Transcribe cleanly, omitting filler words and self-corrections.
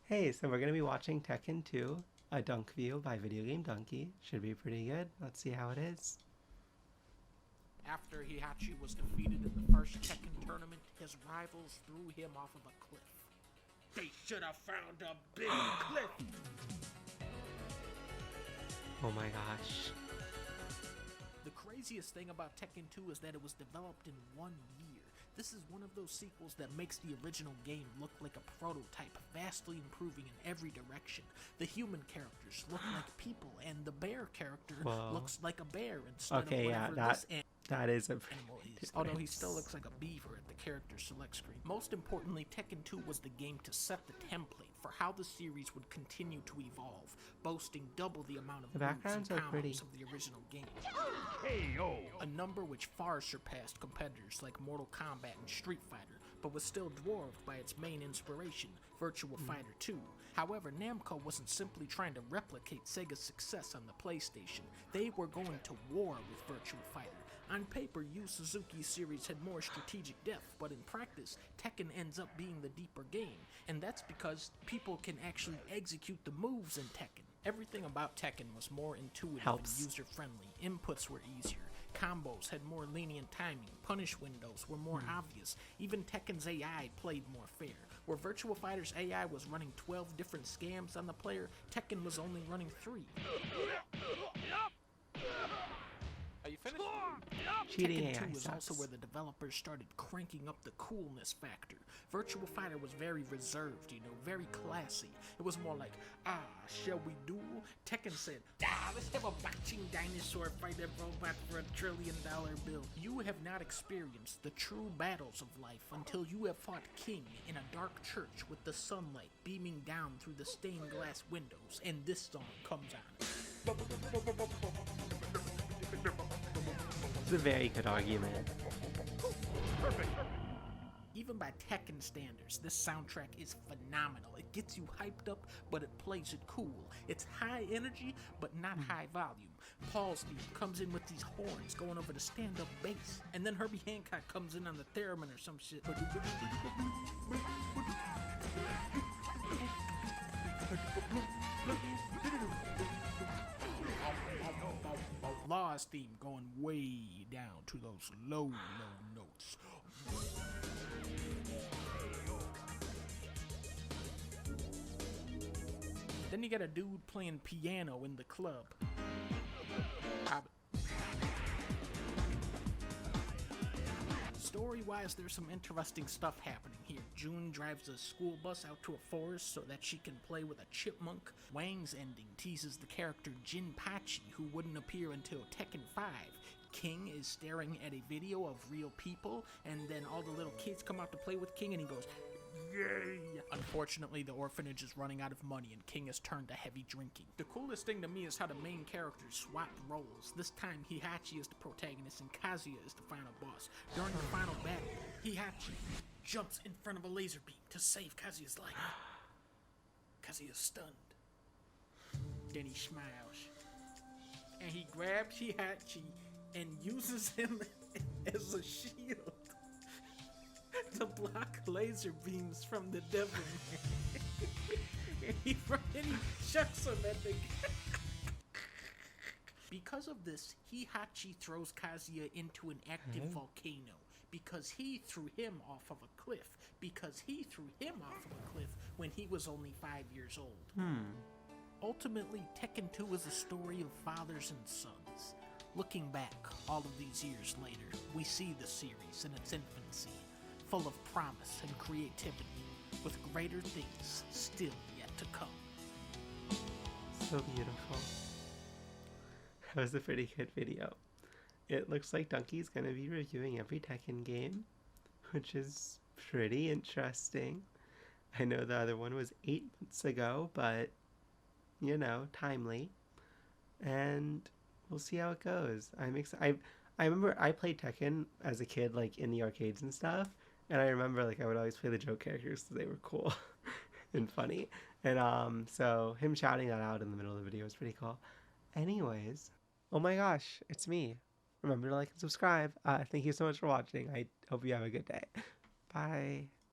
Hey, so we're going to be watching Tekken 2, a dunk view by Video Game Donkey. Should be pretty good. Let's see how it is. After Heihachi was defeated in the first Tekken tournament, his rivals threw him off of a cliff. They should have found a big cliff! Oh my gosh. The craziest thing about Tekken 2 is that it was developed in 1 year. This is one of those sequels that makes the original game look like a prototype, vastly improving in every direction. The human characters look like people, and the bear character looks like a bear instead of whatever that is a animal is. Although he still looks like a beaver at the character select screen. Most importantly, Tekken 2 was the game to set the template for how the series would continue to evolve, boasting double the amount of moves and combos of the original game. A number which far surpassed competitors like Mortal Kombat and Street Fighter, but was still dwarfed by its main inspiration, Virtua Fighter 2. However, Namco wasn't simply trying to replicate Sega's success on the PlayStation. They were going to war with Virtua Fighter. On paper, Yu Suzuki's series had more strategic depth, but in practice, Tekken ends up being the deeper game, and that's because people can actually execute the moves in Tekken. Everything about Tekken was more intuitive and user-friendly, inputs were easier, combos had more lenient timing, punish windows were more obvious, even Tekken's AI played more fair. Where Virtua Fighter's AI was running 12 different scams on the player, Tekken was only running 3. Are you finished? Cheating Tekken AI 2 was sucks. also where the developers started cranking up the coolness factor. Virtua Fighter was very reserved, very classy. It was more like, shall we duel? Tekken said, let's have a boxing dinosaur fight a robot for $1 trillion bill. You have not experienced the true battles of life until you have fought King in a dark church with the sunlight beaming down through the stained glass windows, and this song comes on. It's a very good argument. Perfect. Even by Tekken standards, this soundtrack is phenomenal. It gets you hyped up, but it plays it cool. It's high energy, but not high volume. Paul's theme comes in with these horns going over the stand-up bass, and then Herbie Hancock comes in on the theremin or some shit. Law's theme going way down to those low notes. Then you got a dude playing piano in the club. Story-wise, there's some interesting stuff happening here. June drives a school bus out to a forest so that she can play with a chipmunk. Wang's ending teases the character Jinpachi, who wouldn't appear until Tekken 5. King is staring at a video of real people, and then all the little kids come out to play with King, and he goes, yay! Unfortunately, the orphanage is running out of money and King has turned to heavy drinking. The coolest thing to me is how the main characters swap roles. This time, Heihachi is the protagonist and Kazuya is the final boss. During the final battle, Heihachi jumps in front of a laser beam to save Kazuya's life. Kazuya's stunned. Then he smiles. And he grabs Heihachi and uses him as a shield to block laser beams from the devil man. and he chucks him at the Because of this, Heihachi throws Kazuya into an active volcano. Because he threw him off of a cliff. Because he threw him off of a cliff when he was only 5 years old. Ultimately, Tekken 2 is a story of fathers and sons. Looking back, all of these years later, we see the series in its infancy, full of promise and creativity, with greater things still yet to come. So beautiful. That was a pretty good video. It looks like Donkey's gonna be reviewing every Tekken game, which is pretty interesting. I know the other one was 8 months ago, but, timely. And we'll see how it goes. I'm excited. I remember I played Tekken as a kid, like, in the arcades and stuff. And I remember, like, I would always play the joke characters because they were cool and funny. And so him shouting that out in the middle of the video was pretty cool. Anyways, oh my gosh, it's me. Remember to like and subscribe. Thank you so much for watching. I hope you have a good day. Bye.